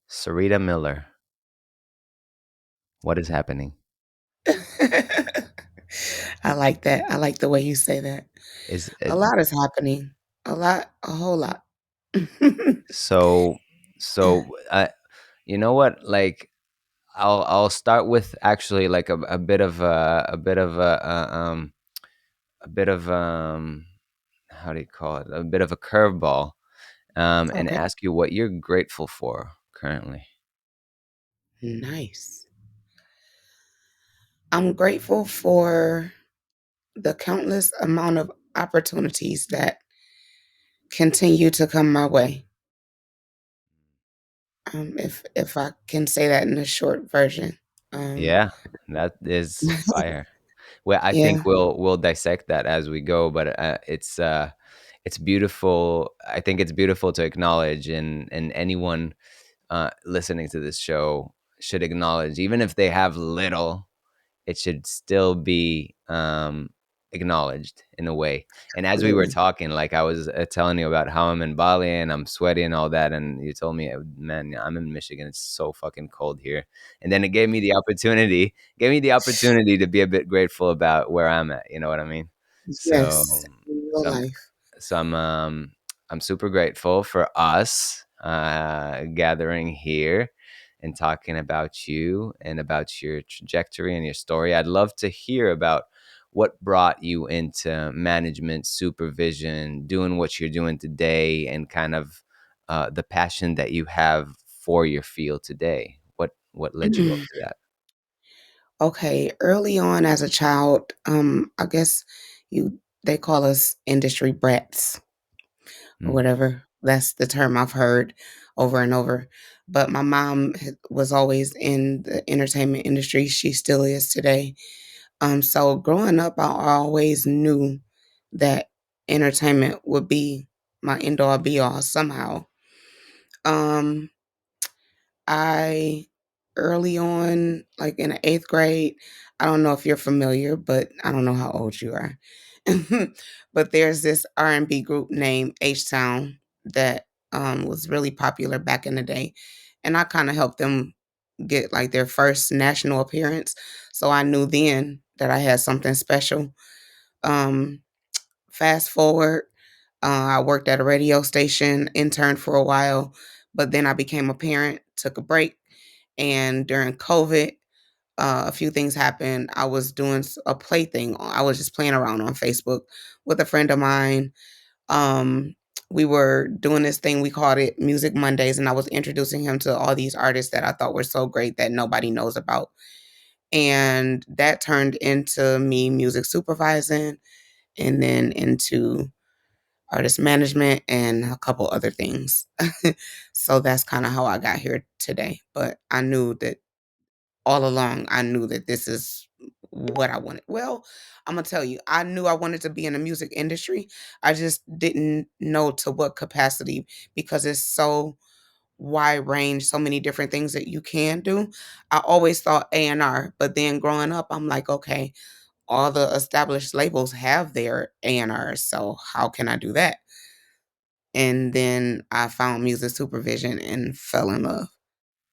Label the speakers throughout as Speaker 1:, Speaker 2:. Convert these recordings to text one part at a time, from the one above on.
Speaker 1: Sarita Miller, what is happening?
Speaker 2: I like that. I like the way you say that.
Speaker 1: Is
Speaker 2: A
Speaker 1: it,
Speaker 2: lot is happening. A whole lot.
Speaker 1: so you know what? Like I'll start with actually like a bit of a bit of how do you call it? A bit of a curveball, and
Speaker 2: Okay.
Speaker 1: ask you what you're grateful for currently.
Speaker 2: Nice. I'm grateful for the countless amount of opportunities that continue to come my way. If I can say that in a short version. Um,
Speaker 1: Yeah, that is fire. Well, I think
Speaker 2: yeah,
Speaker 1: we'll dissect that as we go, but it's beautiful. I think it's beautiful to acknowledge, and anyone listening to this show should acknowledge, even if they have little, it should still be acknowledged in a way. And as we were
Speaker 2: absolutely.
Speaker 1: talking, like I was telling you about how I'm in Bali and I'm sweaty and all that, and you told me, man, I'm in Michigan. It's so fucking cold here. And then it gave me the opportunity to be a bit grateful about where I'm at. You know what I mean? So,
Speaker 2: Yes, in real
Speaker 1: so I'm,
Speaker 2: life.
Speaker 1: I'm super grateful for us gathering here and talking about you and about your trajectory and your story. I'd love to hear about what brought you into management, supervision, doing what you're doing today, and kind of the passion that you have for your field today. What led you up to that?
Speaker 2: Okay, early on as a child, I guess you they call us industry brats or
Speaker 1: Mm.
Speaker 2: whatever. That's the term I've heard over and over. But my mom was always in the entertainment industry. She still is today. So growing up, I always knew that entertainment would be my end all be all somehow. Um, I early on, like in the eighth grade, I don't know if you're familiar, but I don't know how old you are. But there's this R&B group named H Town that was really popular back in the day, and I kind of helped them get like their first national appearance. So I knew then that I had something special. Um, Fast forward, I worked at a radio station, interned for a while, but then I became a parent, took a break, and during COVID, a few things happened. I was doing a play thing. I was just playing around on Facebook with a friend of mine. Um, we were doing this thing. We called it Music Mondays, and I was introducing him to all these artists that I thought were so great that nobody knows about. And that turned into me music supervising, and then into artist management and a couple other things. So that's kind of how I got here today. But I knew that all along, I knew that this is what I wanted. Well, I'm gonna tell you, I knew I wanted to be in the music industry. I just didn't know to what capacity because it's so wide range, so many different things that you can do. I always thought A&R, but then growing up, I'm like, okay, all the established labels have their A&Rs, so how can I do that? And then I found music supervision and fell in love.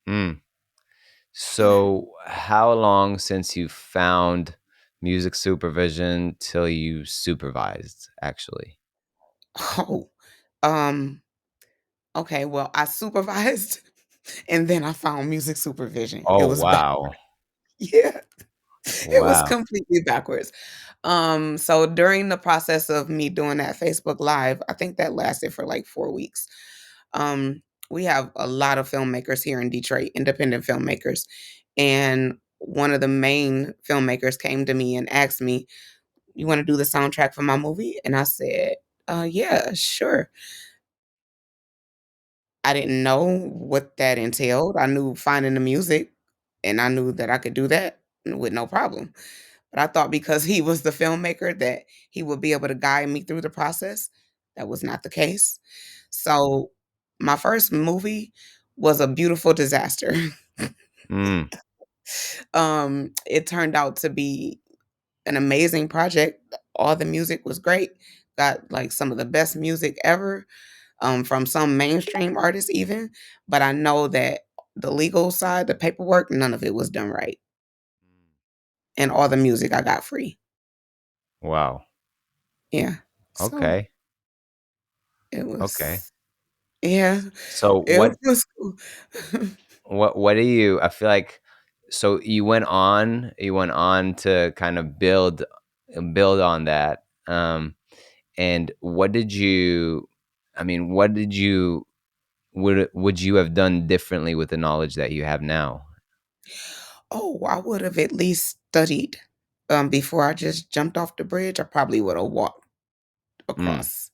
Speaker 1: Mm.
Speaker 2: Yeah.
Speaker 1: So, how long since you found music supervision till you supervised, actually?
Speaker 2: Oh, um, okay. Well, I supervised and then I found music supervision. It
Speaker 1: Oh,
Speaker 2: was back.
Speaker 1: wow.
Speaker 2: Yeah, it was
Speaker 1: Wow.
Speaker 2: completely backwards. So during the process of me doing that Facebook Live, I think that lasted for like 4 weeks. Um, we have a lot of filmmakers here in Detroit, independent filmmakers. And one of the main filmmakers came to me and asked me, "You want to do the soundtrack for my movie?" And I said, yeah, sure. I didn't know what that entailed. I knew finding the music and I knew that I could do that with no problem. But I thought because he was the filmmaker that he would be able to guide me through the process. That was not the case. So my first movie was a beautiful disaster.
Speaker 1: Mm.
Speaker 2: It turned out to be an amazing project. All the music was great. Got like some of the best music ever from some mainstream artists even. But I know that the legal side, the paperwork, none of it was done right. And all the music I got free.
Speaker 1: Wow.
Speaker 2: Yeah. So
Speaker 1: Okay.
Speaker 2: it
Speaker 1: Okay.
Speaker 2: was, yeah,
Speaker 1: So
Speaker 2: it
Speaker 1: what
Speaker 2: was cool.
Speaker 1: what do you, I feel like, so you went on to kind of build on that. And what did you, I mean, what did you, would you have done differently with the knowledge that you have now?
Speaker 2: Oh, I would have at least studied before I just jumped off the bridge. I probably would have walked
Speaker 1: Mm,
Speaker 2: across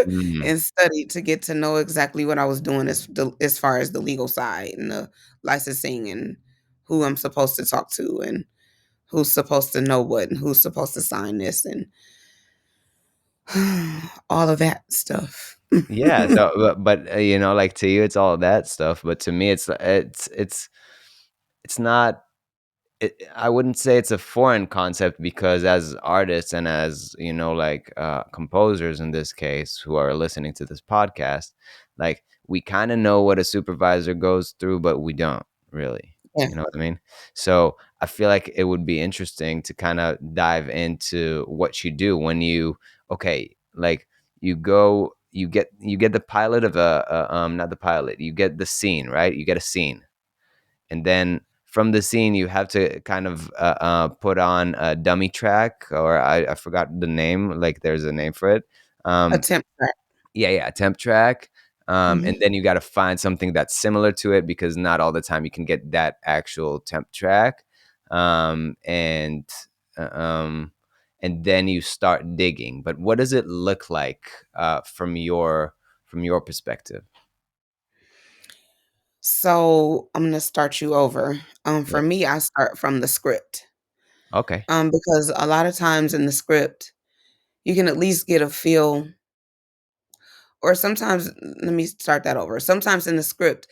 Speaker 1: mm.
Speaker 2: and studied to get to know exactly what I was doing as far as the legal side and the licensing and who I'm supposed to talk to and who's supposed to know what and who's supposed to sign this and all of that stuff.
Speaker 1: Yeah, so but, like, to you, it's all that stuff, but to me, it's not. I wouldn't say it's a foreign concept because as artists and as like composers in this case who are listening to this podcast, like we kind of know what a supervisor goes through, but we don't really.
Speaker 2: Yeah,
Speaker 1: You know what I mean? So I feel like it would be interesting to kind of dive into what you do when you, okay, like you get the pilot of not the pilot, you get the scene, right? You get a scene, and then from the scene you have to kind of put on a dummy track, or I forgot the name, like there's a name for it. um
Speaker 2: attempt that.
Speaker 1: yeah, yeah, temp track. And
Speaker 2: Mhm.
Speaker 1: then you got to find something that's similar to it because not all the time you can get that actual temp track. And uh, um and then you start digging, but what does it look like from your perspective?
Speaker 2: So I'm gonna start you over.
Speaker 1: Yeah.
Speaker 2: For me, I start from the script.
Speaker 1: Okay.
Speaker 2: Because a lot of times in the script, you can at least get a feel, or sometimes, let me start that over. Sometimes in the script,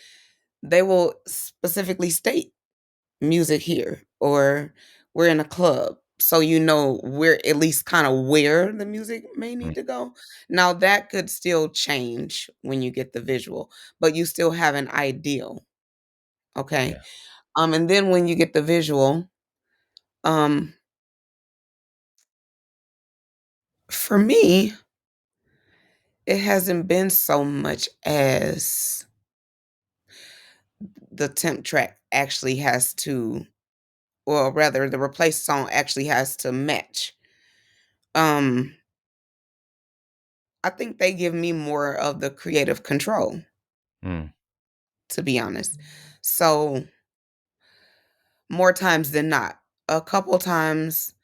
Speaker 2: they will specifically state music here, or we're in a club. So you know where at least kind of where the music may
Speaker 1: Mm,
Speaker 2: need to go. Now that could still change when you get the visual, but you still have an ideal. Okay.
Speaker 1: yeah.
Speaker 2: And then when you get the visual, um, for me, it hasn't been so much as the temp track actually has to, or rather the replaced song actually has to match. Um, I think they give me more of the creative control,
Speaker 1: Mm,
Speaker 2: to be honest. So, more times than not, a couple times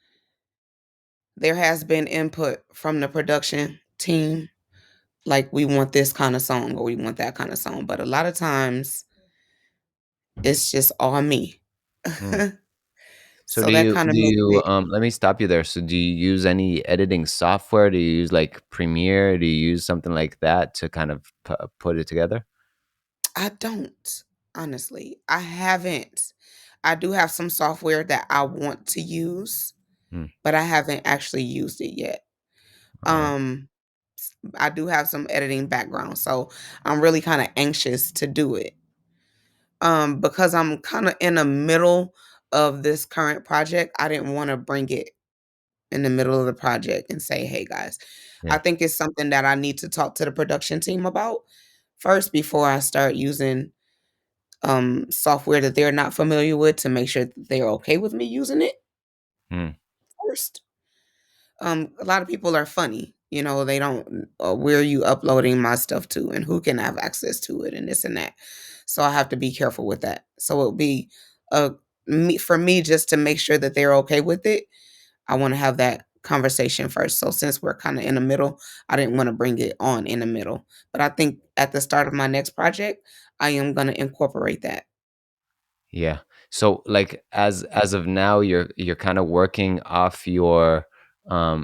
Speaker 2: there has been input from the production team, like we want this kind of song or we want that kind of song. But a lot of times it's just all me.
Speaker 1: mm. So
Speaker 2: So that kind of makes it.
Speaker 1: let me stop you there. So do you use any editing software? Do you use like Premiere? Do you use something like that to kind of put it together?
Speaker 2: I don't, honestly. I haven't. I do have some software that I want to use,
Speaker 1: Mm,
Speaker 2: but I haven't actually used it yet.
Speaker 1: all right.
Speaker 2: Um, I do have some editing background, so I'm really kind of anxious to do it. Because I'm kind of in the middle of this current project, I didn't want to bring it in the middle of the project and say, "Hey guys, I
Speaker 1: Yeah.
Speaker 2: think it's something that I need to talk to the production team about first before I start using software that they're not familiar with to make sure that they're okay with me using it
Speaker 1: Mm,
Speaker 2: first." A lot of people are funny, they don't, where are you uploading my stuff to and who can have access to it and this and that. So I have to be careful with that. So it'll be uh for me just to make sure that they're okay with it. I want to have that conversation first. So since we're kind of in the middle, I didn't want to bring it on in the middle. But I think at the start of my next project, I am going to incorporate that.
Speaker 1: yeah. So like as of now, you're kind of working off your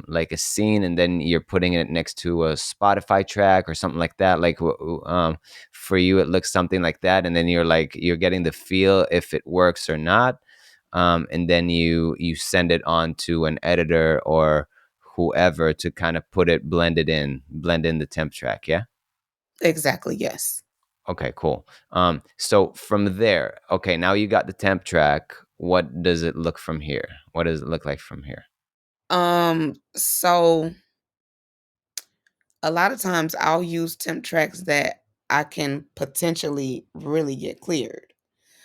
Speaker 1: like a scene, and then you're putting it next to a Spotify track or something like that. Like for you, it looks something like that, and then you're getting the feel if it works or not. And then you send it on to an editor or whoever to kind of blend in the temp track. Yeah.
Speaker 2: Exactly. Yes.
Speaker 1: Okay, cool. So from there, okay, now you got the temp track. What does it look from here? What does it look like from here?
Speaker 2: So a lot of times I'll use temp tracks that I can potentially really get cleared.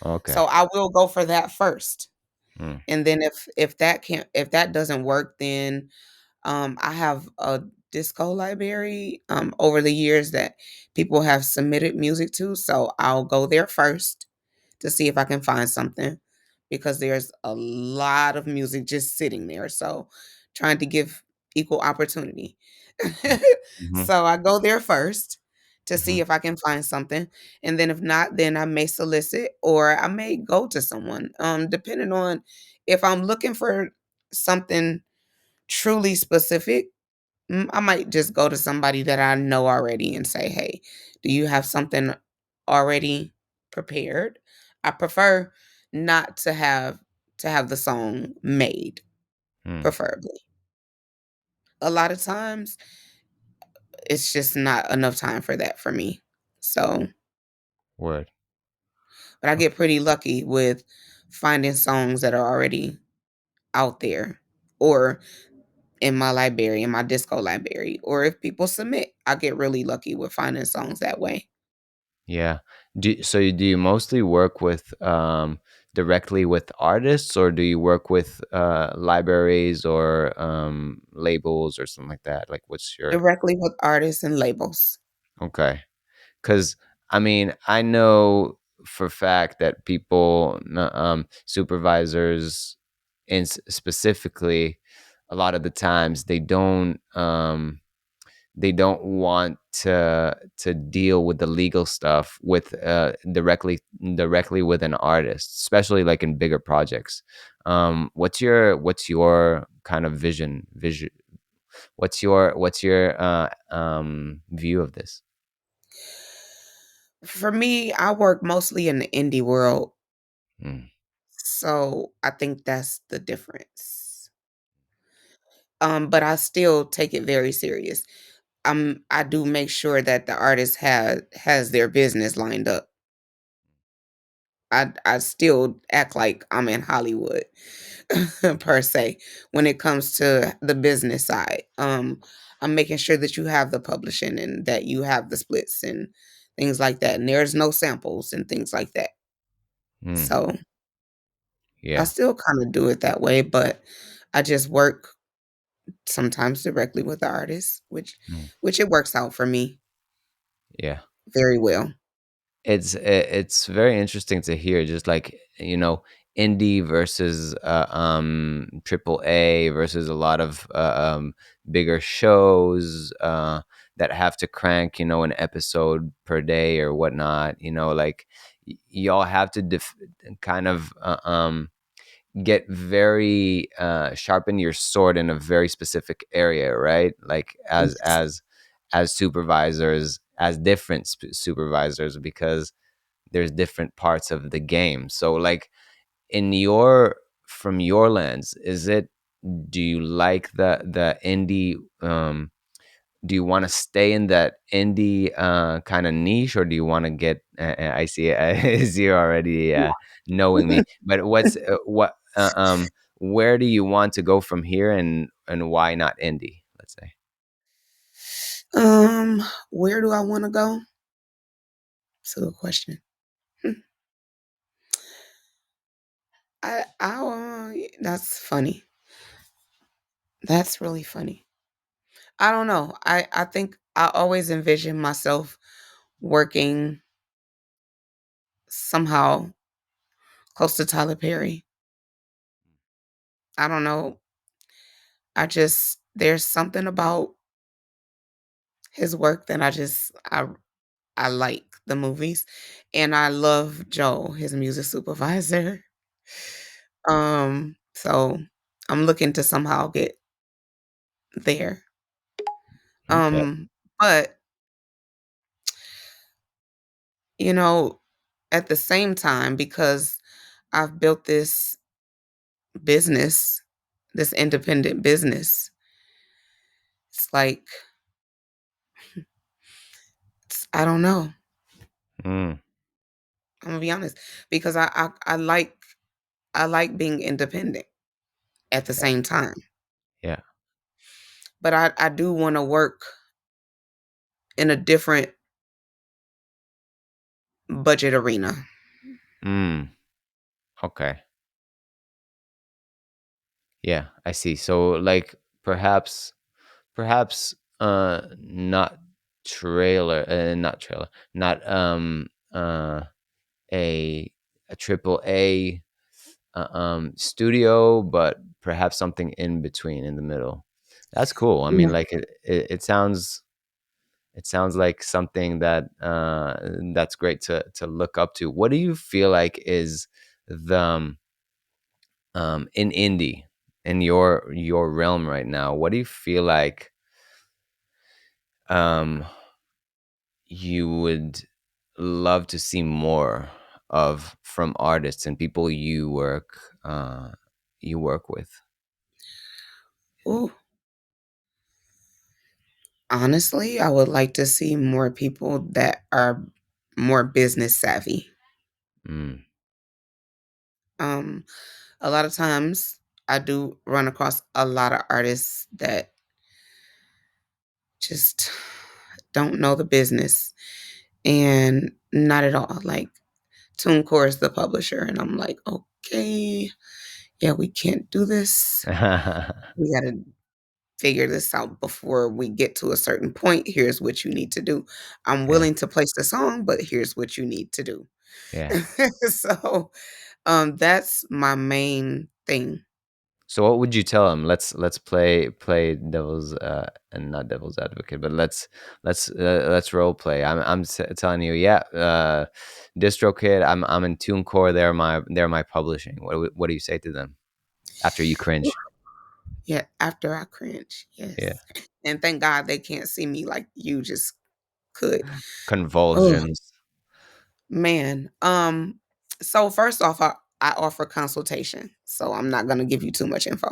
Speaker 1: Okay.
Speaker 2: So I will go for that first.
Speaker 1: Mm,
Speaker 2: And then if that doesn't work, then I have a disco library over the years that people have submitted music to. So I'll go there first to see if I can find something because there's a lot of music just sitting there. So trying to give equal opportunity.
Speaker 1: mm, mhm,
Speaker 2: So I go there first to see
Speaker 1: mhm,
Speaker 2: if I can find something. And then if not, then I may solicit or I may go to someone. Depending on if I'm looking for something truly specific, I might just go to somebody that I know already and say, "Hey, do you have something already prepared?" I prefer not to have the song made,
Speaker 1: mm.
Speaker 2: preferably. A lot of times, it's just not enough time for that for me. So,
Speaker 1: Word.
Speaker 2: but I
Speaker 1: Okay.
Speaker 2: get pretty lucky with finding songs that are already out there or in my library, in my disco library, or if people submit, I get really lucky with finding songs that way.
Speaker 1: Yeah. Do you mostly work with directly with artists, or do you work with libraries or labels or something like that? Like, what's your
Speaker 2: Directly with artists and labels.
Speaker 1: okay? Because I mean, I know for a fact that supervisors, specifically, a lot of the times they don't want to deal with the legal stuff with directly with an artist, especially like in bigger projects. What's your kind of vision? What's your view of this?
Speaker 2: For me, I work mostly in the indie world,
Speaker 1: Mm,
Speaker 2: so I think that's the difference. But I still take it very serious. I do make sure that the artist has their business lined up. I still act like I'm in Hollywood per se when it comes to the business side. I'm making sure that you have the publishing and that you have the splits and things like that. And there's no samples and things like that.
Speaker 1: mm,
Speaker 2: So I
Speaker 1: yeah.
Speaker 2: still kind of do it that way, but I just work sometimes directly with the artist,
Speaker 1: Mm,
Speaker 2: which it works out for me
Speaker 1: yeah.
Speaker 2: very well.
Speaker 1: It's very interesting to hear, just like, indie versus triple A versus a lot of bigger shows that have to crank, an episode per day or whatnot. Like, y'all have to kind of get very sharpen your sword in a very specific area, right? Like,
Speaker 2: Yes.
Speaker 1: as supervisors, as different supervisors, because there's different parts of the game. So, like, in your from your lens, do you like the indie, do you want to stay in that indie kind of niche, or do you want to get I see I see you already knowing me, but where do you want to go from here, and why not indie, let's say?
Speaker 2: Where do I want to go? That's a good question. Hmm. That's funny. That's really funny. I don't know. I think I always envision myself working somehow close to Tyler Perry. I don't know. There's something about his work that I like the movies, and I love Joe, his music supervisor. So I'm looking to somehow get there.
Speaker 1: Okay.
Speaker 2: But you know, at the same time, because I've built business, this independent business, it's like I don't know.
Speaker 1: Mm,
Speaker 2: I'm gonna be honest because I like being independent at the
Speaker 1: yeah,
Speaker 2: same time,
Speaker 1: yeah.
Speaker 2: but I do want to work in a different budget arena.
Speaker 1: Mm, okay. Yeah, I see. So like perhaps perhaps not not trailer, not a triple A studio, but perhaps something in between in the middle. That's cool. I mean,
Speaker 2: Yeah.
Speaker 1: like it sounds like something that that's great to look up to. What do you feel like is the in indie in your realm right now? What do you feel like um you would love to see more of from artists and people you work with?
Speaker 2: Ooh, honestly, I would like to see more people that are more business savvy.
Speaker 1: Mm,
Speaker 2: Um, a lot of times I do run across a lot of artists that just don't know the business and not at all. Like TuneCore is the publisher, and I'm like, okay, yeah, we can't do this. We got to figure this out before we get to a certain point. Here's what you need to do. I'm
Speaker 1: yeah,
Speaker 2: willing to place the song, but here's what you need to do.
Speaker 1: yeah.
Speaker 2: So that's my main thing.
Speaker 1: So what would you tell him? Let's play devil's and not devil's advocate, but let's role play. Telling you, yeah, DistroKid. I'm in TuneCore. They're my publishing. What do you say to them after you cringe?
Speaker 2: Yeah, after I cringe,
Speaker 1: Yeah,
Speaker 2: yes. And thank God they can't see me like you just could. Oh,
Speaker 1: convulsions.
Speaker 2: man. So first off, I offer consultation. So I'm not gonna give you too much info.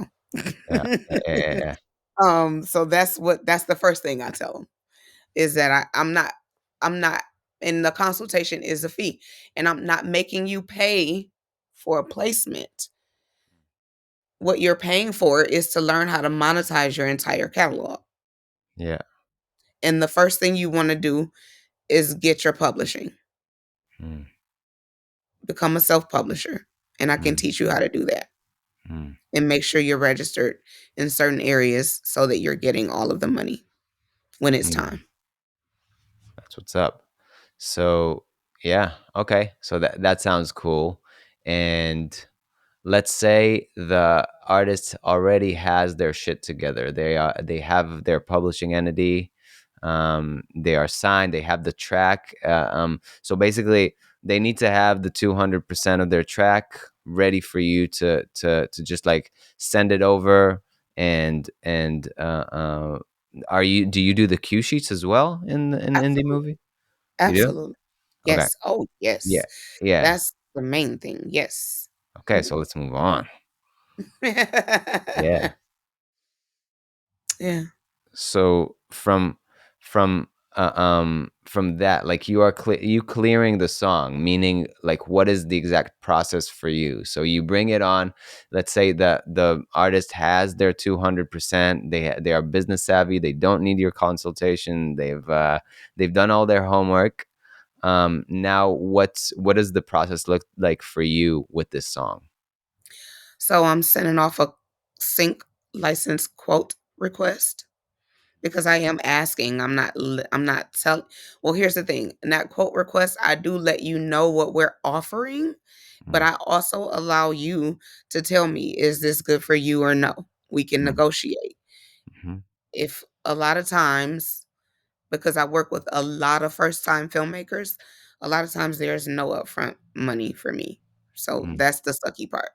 Speaker 1: Yeah, yeah, yeah, yeah.
Speaker 2: So that's the first thing I tell them is that I'm not and the consultation is a fee. And I'm not making you pay for a placement. What you're paying for is to learn how to monetize your entire catalog.
Speaker 1: Yeah.
Speaker 2: And the first thing you want to do is get your publishing.
Speaker 1: Mm,
Speaker 2: Become a self-publisher, and I can
Speaker 1: mm,
Speaker 2: teach you how to do that.
Speaker 1: mm,
Speaker 2: And make sure you're registered in certain areas so that you're getting all of the money when it's
Speaker 1: mm.
Speaker 2: time.
Speaker 1: That's what's up. So yeah, okay. So that sounds cool. And let's say the artist already has their shit together. They have their publishing entity. They are signed. They have the track. So basically, they need to have the 200% of their track ready for you to just like send it over. And are you do you do the cue sheets as well in the indie
Speaker 2: Absolutely.
Speaker 1: movie? You do?
Speaker 2: Absolutely.
Speaker 1: Okay.
Speaker 2: Yes. Oh,
Speaker 1: Yeah.
Speaker 2: yes.
Speaker 1: Yeah.
Speaker 2: That's the main thing. Yes.
Speaker 1: Okay. So let's move on. Yeah.
Speaker 2: Yeah.
Speaker 1: So from that, like you clearing the song, meaning like what is the exact process for you? So you bring it on. Let's say that the artist has their 200%. They are business savvy. They don't need your consultation. They've done all their homework. Now what does the process look like for you with this song?
Speaker 2: So I'm sending off a sync license quote request because I am asking. I'm not telling. Well, here's the thing. In that quote request, I do let you know what we're offering, but
Speaker 1: Mm,
Speaker 2: I also allow you to tell me, is this good for you or no? We can
Speaker 1: mm,
Speaker 2: negotiate.
Speaker 1: mhm,
Speaker 2: If a lot of times, because I work with a lot of first time filmmakers, a lot of times there's no upfront money for me. So
Speaker 1: mm,
Speaker 2: that's the sucky part.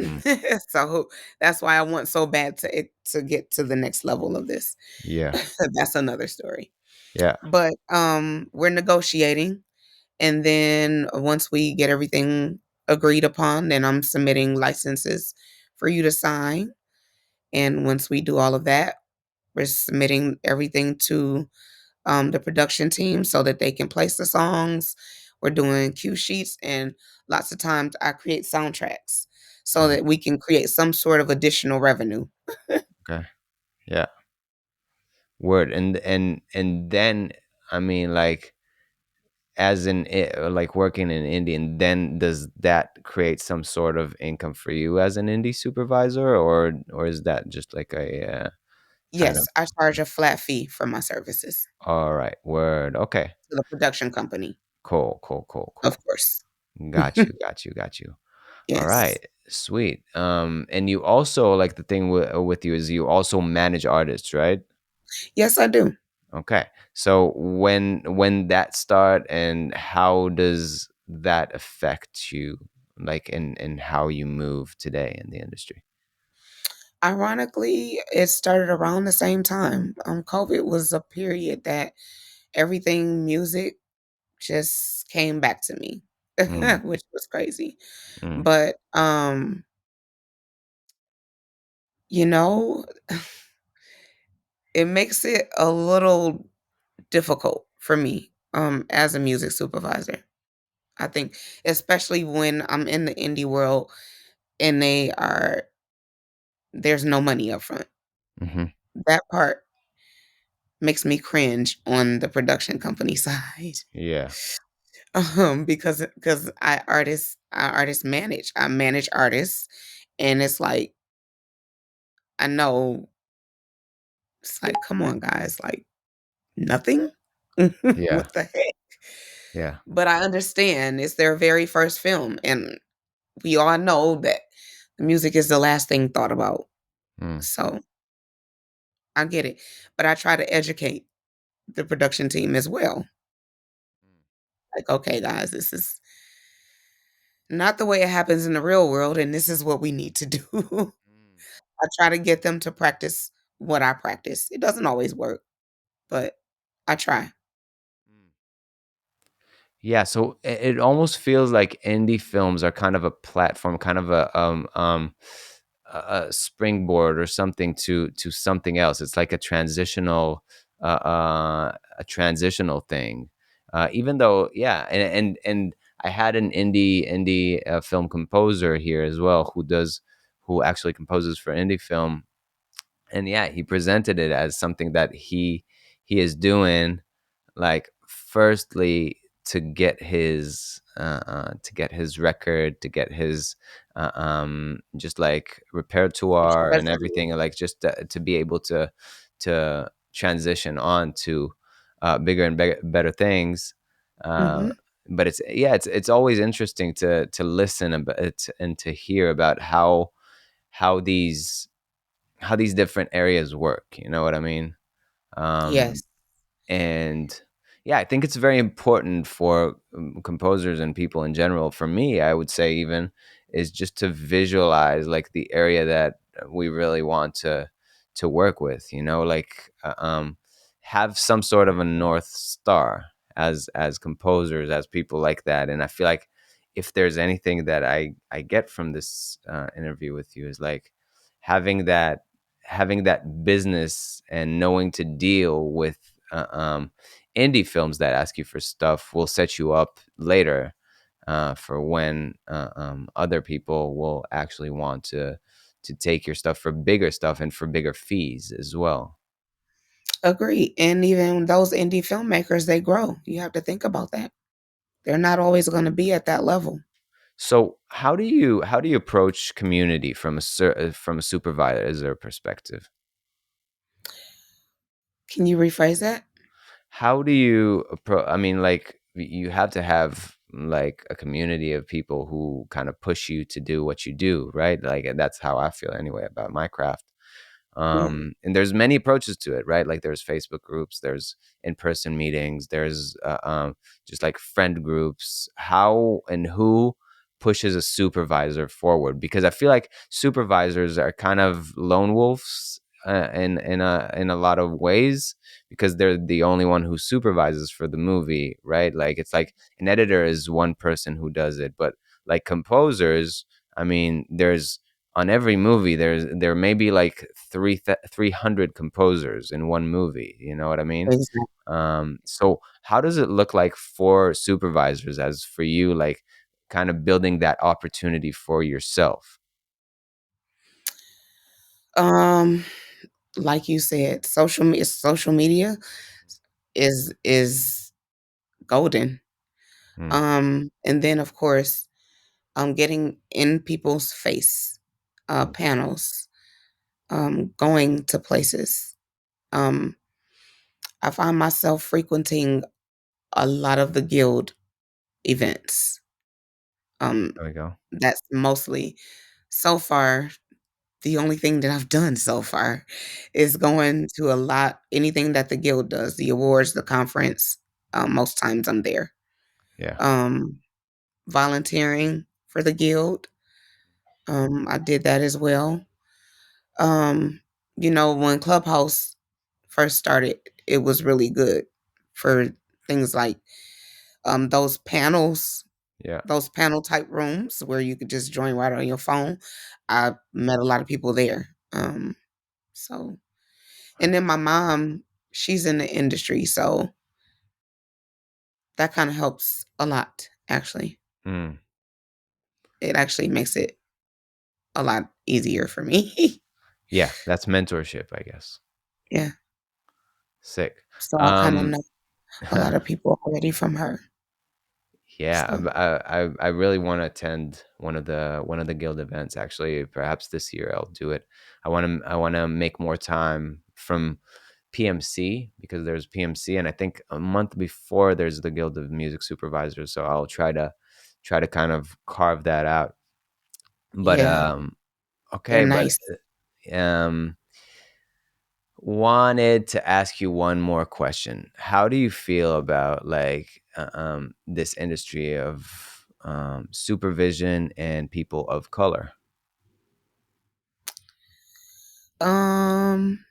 Speaker 1: mm.
Speaker 2: So that's why I want so bad to get to the next level of this.
Speaker 1: Yeah.
Speaker 2: That's another story.
Speaker 1: Yeah.
Speaker 2: But we're negotiating, and then once we get everything agreed upon, then I'm submitting licenses for you to sign. And once we do all of that, we're submitting everything to the production team so that they can place the songs. We're doing cue sheets, and lots of times I create soundtracks so
Speaker 1: Mhm.
Speaker 2: that we can create some sort of additional revenue.
Speaker 1: Okay. Yeah. Word. And then I mean, like, as in like working in indie, and then does that create some sort of income for you as an indie supervisor, or is that just like a kind of
Speaker 2: Yes, I charge a flat fee for my services
Speaker 1: all right? Word. Okay.
Speaker 2: to the production company,
Speaker 1: Cool. Cool. Cool.
Speaker 2: of
Speaker 1: Cool.
Speaker 2: course.
Speaker 1: Got you. Got you. Got you. All
Speaker 2: Yes.
Speaker 1: right. Sweet. And you also, like, the thing with you is you also manage artists, right?
Speaker 2: Yes, I do.
Speaker 1: Okay. So when that start, and how does that affect you, like, in how you move today in the industry?
Speaker 2: Ironically, it started around the same time. COVID was a period that everything music just came back to me,
Speaker 1: Mm,
Speaker 2: which was crazy.
Speaker 1: mm,
Speaker 2: But you know, it makes it a little difficult for me as a music supervisor. I think especially when I'm in the indie world and there's no money up front.
Speaker 1: mhm.
Speaker 2: That part makes me cringe on the production company side.
Speaker 1: Yeah.
Speaker 2: Because I manage artists, and it's like I know it's like, come on, guys, like nothing.
Speaker 1: Yeah.
Speaker 2: What the heck?
Speaker 1: Yeah.
Speaker 2: But I understand it's their very first film, and we all know that the music is the last thing thought about.
Speaker 1: Mm,
Speaker 2: So I get it, but I try to educate the production team as well. Like, okay, guys, this is not the way it happens in the real world, and this is what we need to do.
Speaker 1: mm,
Speaker 2: I try to get them to practice what I practice. It doesn't always work, but I try.
Speaker 1: mm. Yeah, so it almost feels like indie films are kind of a platform, kind of a springboard or something to something else. It's like a transitional thing. Even though, yeah, and I had an indie film composer here as well, who actually composes for indie film, and yeah, he presented it as something that he is doing, like, firstly, to get his record, to get his just like repertoire and
Speaker 2: Treasury.
Speaker 1: everything, like, just to be able to transition on to bigger and better things. uh,
Speaker 2: Mhm.
Speaker 1: but it's, yeah, it's always interesting to listen about and to hear about how these how these different areas work, you know what I mean? um
Speaker 2: Yes.
Speaker 1: and yeah, I think it's very important for composers and people in general, for me I would say, even, is just to visualize, like, the area that we really want to work with, like, have some sort of a north star as composers, as people like that. And I feel like if there's anything that I get from this interview with you, is like having that having that business and knowing to deal with indie films that ask you for stuff will set you up later for when other people will actually want to take your stuff for bigger stuff and for bigger fees as well.
Speaker 2: Agree. And even those indie filmmakers, they grow. You have to think about that. They're not always gonna be at that level.
Speaker 1: So how do you approach community from from a supervisor's perspective?
Speaker 2: Can you rephrase that?
Speaker 1: How do you I mean, like, you have to have, like, a community of people who kind of push you to do what you do, right? Like, and that's how I feel anyway about my craft.
Speaker 2: Yeah.
Speaker 1: And there's many approaches to it, right? Like, there's Facebook groups, there's in-person meetings, there's just like friend groups. How and who pushes a supervisor forward? Because I feel like supervisors are kind of lone wolves in a lot of ways, because they're the only one who supervises for the movie, right? Like, it's like an editor is one person who does it, but like composers, I mean, there's on every movie there may be like 300 composers in one movie. You know what I mean?
Speaker 2: Exactly.
Speaker 1: So how does it look like for supervisors, as for you, like kind of building that opportunity for yourself?
Speaker 2: Um, like you said, social media is golden.
Speaker 1: Mm,
Speaker 2: And then of course, getting in people's face, panels, going to places. Um, I find myself frequenting a lot of the guild events. Um,
Speaker 1: there we go.
Speaker 2: that's mostly so far the only thing that I've done so far is going to a lot anything that the guild does, the awards, the conference. Most times I'm there.
Speaker 1: Yeah.
Speaker 2: Um, volunteering for the guild. I did that as well. Um, when Clubhouse first started, it was really good for things like those panels,
Speaker 1: Yeah.
Speaker 2: those panel type rooms where you could just join right on your phone. I met a lot of people there. So and then my mom, she's in the industry, so that kind of helps a lot actually.
Speaker 1: Mm.
Speaker 2: It actually makes it a lot easier for me.
Speaker 1: Yeah, that's mentorship, I guess.
Speaker 2: Yeah.
Speaker 1: Sick.
Speaker 2: So I kind of
Speaker 1: Um,
Speaker 2: know a lot of people already from her.
Speaker 1: yeah,
Speaker 2: So
Speaker 1: I really want to attend one of the guild events. Actually, perhaps this year I'll do it. I want to make more time from PMC, because there's PMC, and I think a month before there's the Guild of Music Supervisors. So I'll try to kind of carve that out. But
Speaker 2: yeah, they're
Speaker 1: okay, but
Speaker 2: nice.
Speaker 1: um wanted to ask you one more question. How do you feel about like this industry of supervision and people of color?
Speaker 2: Um,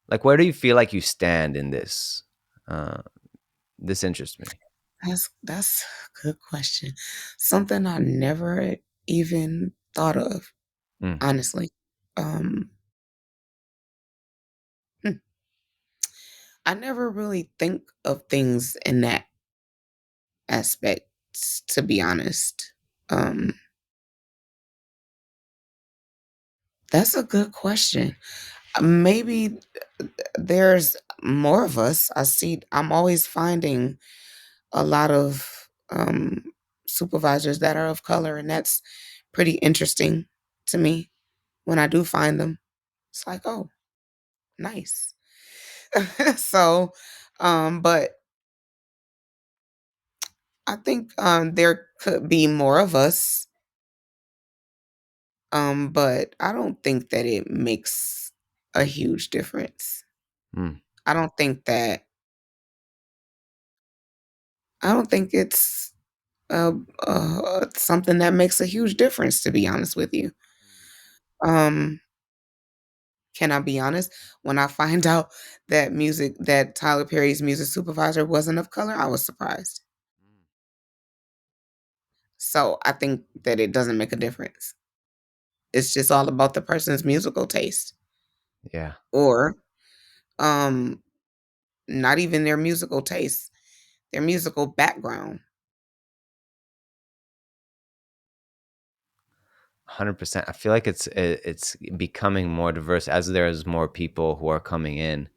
Speaker 1: Like, where do you feel like you stand in this? Uh, this interests me.
Speaker 2: that's a good question. Something I never even thought of,
Speaker 1: Mm,
Speaker 2: honestly. Um, hmm, I never really think of things in that aspect, to be honest. Um, that's a good question. Maybe there's more of us. I'm always finding a lot of supervisors that are of color, and that's pretty interesting to me when I do find them. It's like, oh, nice. So, but I think there could be more of us, but I don't think that it makes a huge difference.
Speaker 1: mm,
Speaker 2: I don't think that, I don't think it's something that makes a huge difference, to be honest with you. Um, can I be honest? When I find out that Tyler Perry's music supervisor wasn't of color, I was surprised. So I think that it doesn't make a difference. It's just all about the person's musical taste,
Speaker 1: yeah.
Speaker 2: or um, not even their musical taste, their musical background.
Speaker 1: 100%. I feel like it's becoming more diverse as there's more people who are coming in.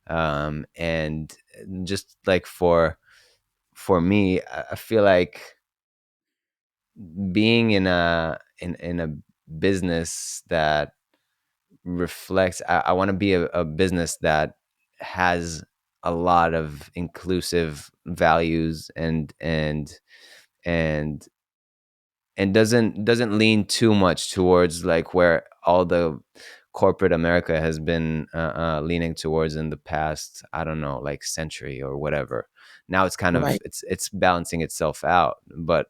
Speaker 1: And just like for me, I feel like being in a business that reflects, I want to be a business that has a lot of inclusive values, and and doesn't lean too much towards like where all the corporate America has been leaning towards in the past, I don't know, like century or whatever. Now it's kind of
Speaker 2: Right.
Speaker 1: it's balancing itself out. But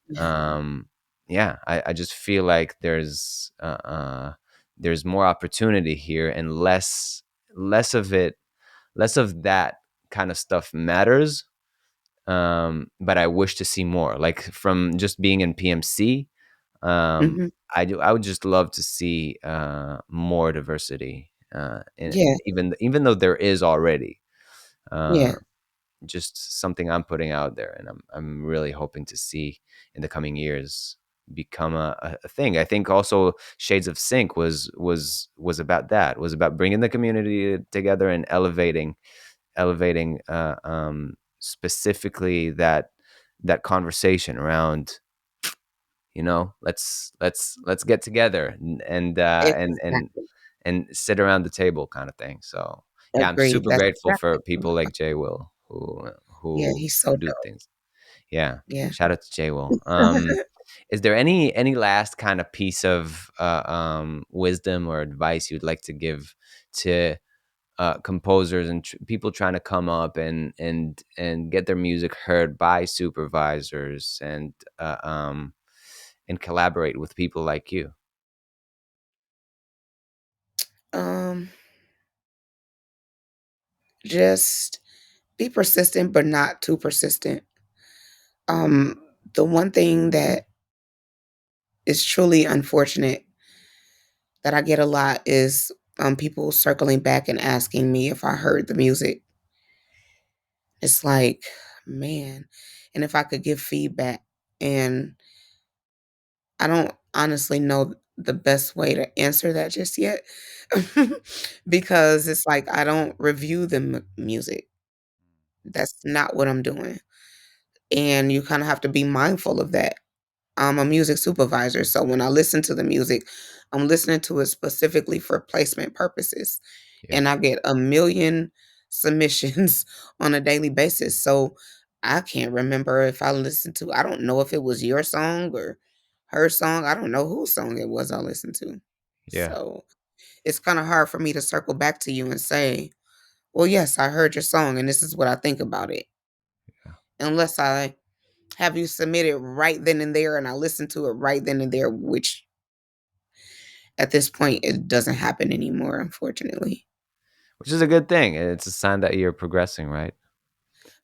Speaker 2: Yeah.
Speaker 1: um yeah, I just feel like there's more opportunity here, and less of it, less of that kind of stuff matters. But I wish to see more, like from just being in PMC.
Speaker 2: Mhm.
Speaker 1: I would just love to see more diversity,
Speaker 2: Yeah,
Speaker 1: even though there is already. Uh,
Speaker 2: yeah,
Speaker 1: just something I'm putting out there, and I'm really hoping to see in the coming years become a thing. I think also Shades of Sync was about that. Was about bringing the community together and elevating specifically that conversation around, let's get together
Speaker 2: exactly.
Speaker 1: and sit around the table kind of thing. So yeah, I'm
Speaker 2: Agreed.
Speaker 1: super
Speaker 2: That's
Speaker 1: grateful for
Speaker 2: exactly what I'm
Speaker 1: people like
Speaker 2: talking
Speaker 1: Jay Will who
Speaker 2: Yeah,
Speaker 1: who
Speaker 2: he's so
Speaker 1: who do
Speaker 2: dope.
Speaker 1: things. Yeah,
Speaker 2: Yeah.
Speaker 1: shout out to Jay Will. Is there any last kind of piece of wisdom or advice you'd like to give to composers and people trying to come up and get their music heard by supervisors and collaborate with people like you?
Speaker 2: Um, just be persistent, but not too persistent. Um, the one thing that is truly unfortunate that I get a lot is people circling back and asking me if I heard the music. It's like, man, and if I could give feedback. And I don't honestly know the best way to answer that just yet because it's like I don't review the music. That's not what I'm doing. And you kind of have to be mindful of that. I'm a music supervisor, so when I listen to the music, I'm listening to it specifically for placement purposes.
Speaker 1: Yeah,
Speaker 2: And I get a million submissions on a daily basis. So I can't remember if I listened to, I don't know if it was your song or her song. I don't know whose song it was I listened to.
Speaker 1: yeah,
Speaker 2: So it's kind of hard for me to circle back to you and say, well, yes, I heard your song and this is what I think about it.
Speaker 1: yeah.
Speaker 2: Unless I have you submit it right then and there and I listen to it right then and there, which at this point it doesn't happen anymore, unfortunately.
Speaker 1: Which is a good thing. It's a sign that you're progressing, right?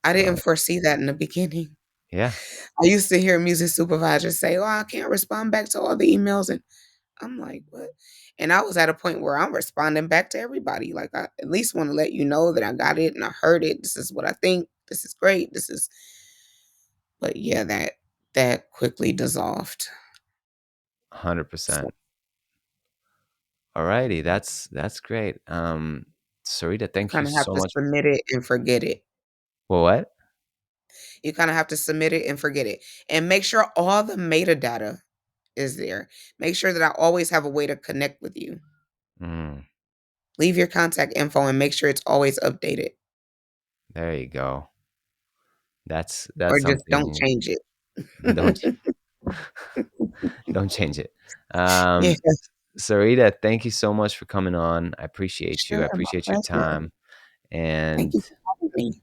Speaker 2: I didn't
Speaker 1: So
Speaker 2: foresee that in the beginning.
Speaker 1: yeah,
Speaker 2: I used to hear music supervisors say, "Oh, I can't respond back to all the emails," and I'm like, "What?" And I was at a point where I'm responding back to everybody. Like, I at least want to let you know that I got it and I heard it. This is what I think. This is great. This is, but yeah, that quickly dissolved.
Speaker 1: 100%.
Speaker 2: So
Speaker 1: Alrighty, that's great. Sarita,
Speaker 2: you
Speaker 1: thank you
Speaker 2: kind of have
Speaker 1: so
Speaker 2: to
Speaker 1: much.
Speaker 2: submit it and forget it.
Speaker 1: Well, what?
Speaker 2: You kind of have to submit it and forget it, and make sure all the metadata is there. Make sure that I always have a way to connect with you.
Speaker 1: Mm,
Speaker 2: Leave your contact info and make sure it's always updated
Speaker 1: there you go. That's
Speaker 2: or just don't
Speaker 1: something.
Speaker 2: change it.
Speaker 1: Don't don't change it.
Speaker 2: Yeah,
Speaker 1: Sarita, thank you so much for coming on. I appreciate you. I
Speaker 2: sure. My
Speaker 1: appreciate your
Speaker 2: pleasure.
Speaker 1: time.
Speaker 2: Thank
Speaker 1: And
Speaker 2: you for having me.